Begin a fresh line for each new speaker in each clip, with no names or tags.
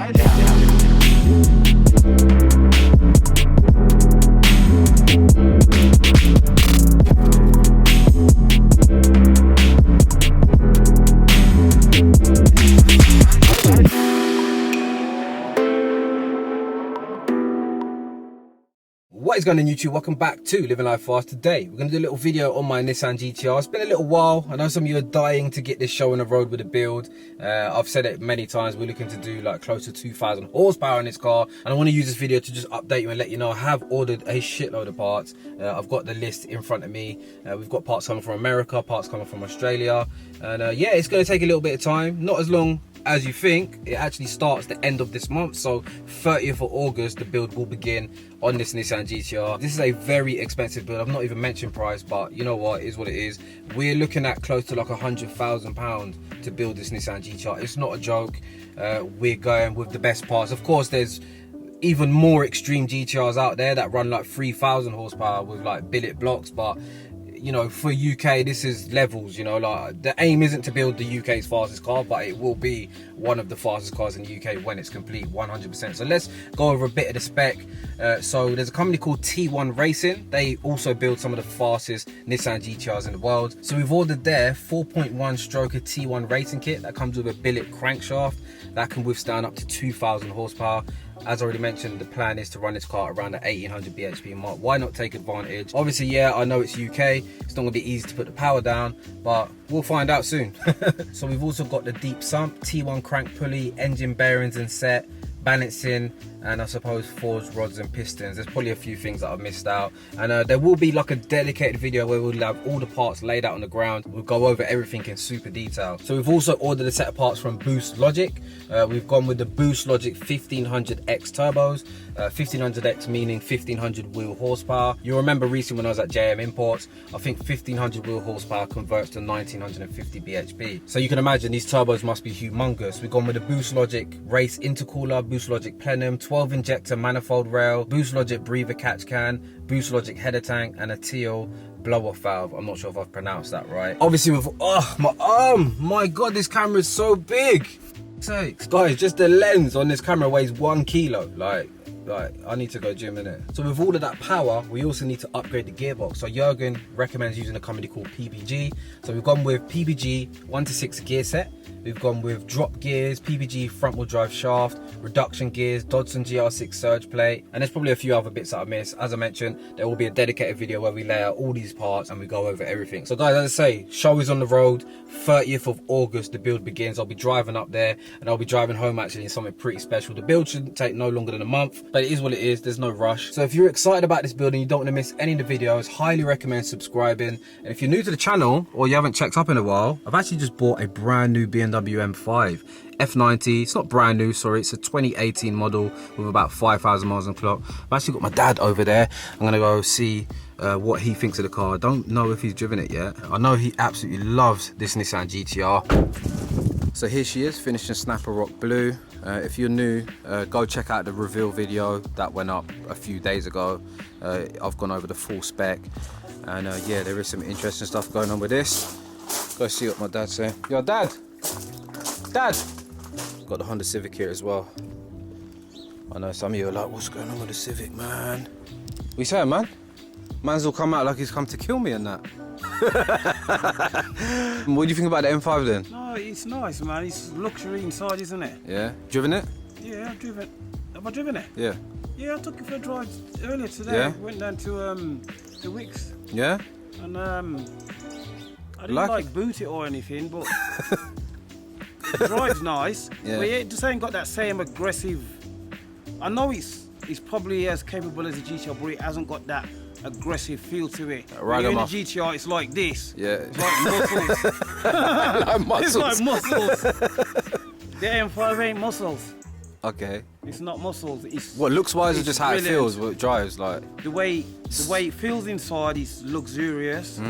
What is going on YouTube? Welcome back to Living Life Fast. Today we're going to do a little video on my Nissan GTR. It's been a little while. I know some of you are dying to get this show on the road with a build. I've said it many times, we're looking to do like close to 2,000 horsepower in this car, and I want to use this video to just update you and let you know I have ordered a shitload of parts. I've got the list in front of me. We've got parts coming from America, parts coming from Australia, and yeah, it's going to take a little bit of time, not as long as you think. It actually starts the end of this month, so 30th of August the build will begin on this Nissan GTR. This is a very expensive build. I've not even mentioned price, but you know what, it is what it is. We're looking at close to like £100,000 to build this Nissan GTR. It's not a joke. We're going with the best parts. Of course, there's even more extreme GTRs out there that run like 3,000 horsepower with like billet blocks, but you know, for UK, this is levels, you know, like the aim isn't to build the UK's fastest car, but it will be one of the fastest cars in the UK when it's complete, 100%. So let's go over a bit of the spec. So there's a company called T1 Racing. They also build some of the fastest Nissan GTRs in the world. So we've ordered their 4.1 stroker T1 racing kit that comes with a billet crankshaft that can withstand up to 2,000 horsepower. As I already mentioned, the plan is to run this car around the 1800 bhp mark. Why not take advantage? Obviously, yeah, I know it's UK. It's not going to be easy to put the power down, but we'll find out soon. So we've also got the deep sump, T1 crank pulley, engine bearings and set, balancing, and I suppose forged rods and pistons. There's probably a few things that I've missed out, and there will be like a dedicated video where we'll have all the parts laid out on the ground. We'll go over everything in super detail. So we've also ordered a set of parts from Boost Logic. We've gone with the Boost Logic 1500X turbos. 1500X meaning 1500 wheel horsepower. You remember recently when I was at JM Imports, I think 1500 wheel horsepower converts to 1950 bhp. So you can imagine these turbos must be humongous. We've gone with the Boost Logic race intercooler, Boost Logic plenum, 12 injector manifold rail, Boost Logic breather catch can, Boost Logic header tank, and a teal blow-off valve. I'm not sure if I've pronounced that right. Obviously with, oh, my arm, my God, this camera is so big. Sakes. Guys, just the lens on this camera weighs 1 kilo. Like I need to go gym in it. So with all of that power, we also need to upgrade the gearbox. So Jurgen recommends using a company called PBG. So we've gone with PBG 1 to 6 gear set. We've gone with drop gears, PBG front wheel drive shaft, reduction gears, Dodson GR6 surge plate, and there's probably a few other bits that I missed. As I mentioned, there will be a dedicated video where we lay out all these parts and we go over everything. So guys, as I say, show is on the road. 30th of August, the build begins. I'll be driving up there and I'll be driving home actually in something pretty special. The build shouldn't take no longer than a month, but it is what it is. There's no rush. So if you're excited about this build and you don't want to miss any of the videos, highly recommend subscribing. And if you're new to the channel or you haven't checked up in a while, I've actually just bought a brand new BMW M5 F90. It's not brand new, sorry, it's a 2018 model with about 5,000 miles on the clock. I've actually got my dad over there. I'm gonna go see what he thinks of the car. I don't know if he's driven it yet. I know he absolutely loves this Nissan GTR. So here she is, finished in Snapper Rock Blue. If you're new, go check out the reveal video that went up a few days ago. I've gone over the full spec, and yeah, there is some interesting stuff going on with this. Go see what my dad's saying. Yo, Dad! Dad! Got the Honda Civic here as well. I know some of you are like, what's going on with the Civic, man? What you saying, man? Man's all come out like he's come to kill me and that. What do you think about the M5 then?
No, it's nice, man. It's luxury inside, isn't it?
Yeah. Driven it?
Yeah, I've driven. Have I driven it?
Yeah.
Yeah, I took it for a drive earlier today.
Yeah?
Went down to the Wicks.
Yeah?
And I didn't like boot it or anything, but the drive's nice.
Yeah.
But it just ain't got that same aggressive. I know it's probably as capable as a GTR, but it hasn't got that aggressive feel to it. Right, in the GTR, it's like this. Yeah. It's like muscles.
Like muscles.
It's like muscles. The M5 ain't muscles.
Okay.
It's not muscles. It's
what looks wise or just how it feels, what it drives like.
The way it feels inside is luxurious,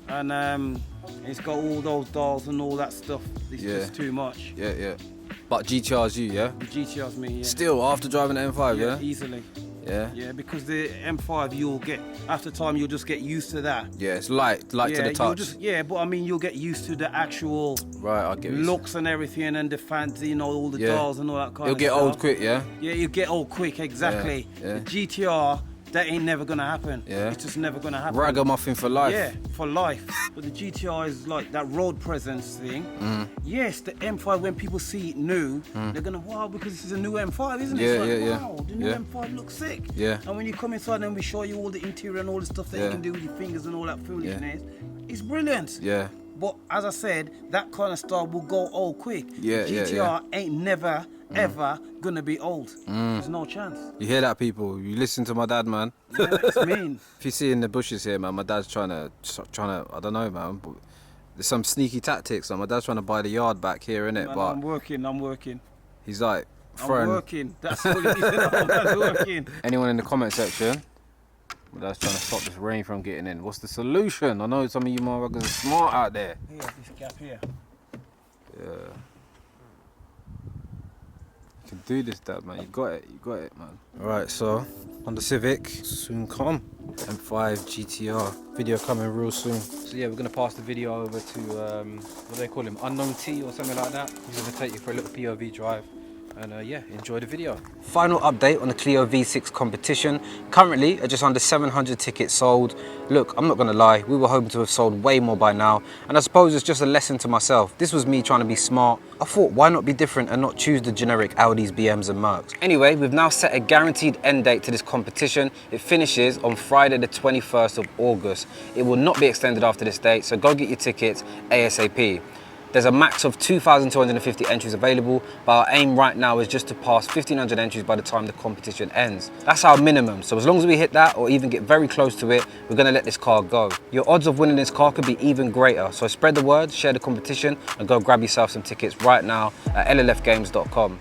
and it's got all those dials and all that stuff. It's just too much.
Yeah, yeah. But GTR's you, yeah?
The GTR's me, yeah.
Still after driving the M5, yeah?
Easily.
Yeah?
Yeah, because the M5, you'll get, after time, you'll just get used to that.
Yeah, it's light to the touch.
But I mean, you'll get used to the actual
I get
looks and everything, and the fancy, you know, all the dials and all that kind of stuff.
You'll get old quick, yeah?
Yeah, you get old quick, exactly.
Yeah.
The GTR, that ain't never gonna happen.
Yeah.
It's just never gonna happen.
Ragamuffin for life.
Yeah, for life. But the GTR is like that road presence thing. Yes, the M5, when people see it new, they're gonna, wow, because this is a new M5, isn't it? It's like, wow, the new M5 looks sick.
Yeah.
And when you come inside and we show you all the interior and all the stuff that you can do with your fingers and all that foolishness, it's brilliant.
Yeah.
But as I said, that kind of style will go old quick.
Yeah,
the GTR ain't never, ever gonna be old. There's no chance.
You hear that, people? You listen to my dad, man.
Yeah, that's mean.
If you see in the bushes here, man, my dad's trying to, I don't know, man, but there's some sneaky tactics. My dad's trying to buy the yard back here, innit?
Man,
but
I'm working.
he's like,
I'm working. That's all he said. I'm working.
Anyone in the comment section? My dad's trying to stop this rain from getting in. What's the solution? I know some of you motherfuckers are smart out there.
Here, this gap here.
Yeah. You can do this, Dad, man. You got it, man. Alright, so on the Civic, soon come. M5 GTR. Video coming real soon. So yeah, we're gonna pass the video over to what do they call him? Unknown T or something like that. He's gonna take you for a little POV drive. And yeah, enjoy the video. Final update on the Clio V6 competition. Currently, just under 700 tickets sold. Look, I'm not gonna lie, we were hoping to have sold way more by now. And I suppose it's just a lesson to myself. This was me trying to be smart. I thought, why not be different and not choose the generic Audis, BMs and Mercs? Anyway, we've now set a guaranteed end date to this competition. It finishes on Friday the 21st of August. It will not be extended after this date, so go get your tickets ASAP. There's a max of 2,250 entries available, but our aim right now is just to pass 1,500 entries by the time the competition ends. That's our minimum, so as long as we hit that or even get very close to it, we're gonna let this car go. Your odds of winning this car could be even greater, so spread the word, share the competition, and go grab yourself some tickets right now at llfgames.com.